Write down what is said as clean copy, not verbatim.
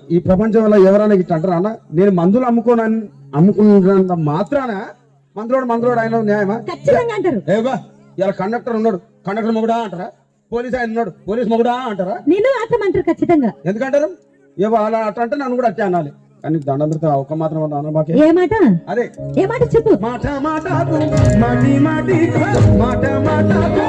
ఈ ప్రపంచంలో ఎవరైనా ఇట్లా అంటారా అన్న? నేను మందులు అమ్ముకున్నంత మాత్రాన మందులోడు ఆయన న్యాయమా? ఖచ్చితంగా అంటారు. ఏవా ఇలా కండక్టర్ ఉన్నాడు, కండక్టర్ మొగుడా అంటారా? పోలీస్ ఆయన ఉన్నాడు, పోలీస్ మొగుడా అంటారా? నేను అర్థం అంటారు ఖచ్చితంగా. ఎందుకంటారు? ఏవో అలా అట్లా అంటే నన్ను కూడా అట్టే అనాలి. కానీ దండం పెడితే ఒక్క మాత్రం మాకే ఏ మాట? అదే ఏ మాట చెప్పు. మాట మాటకు మాటి మాటి మాట మాటకు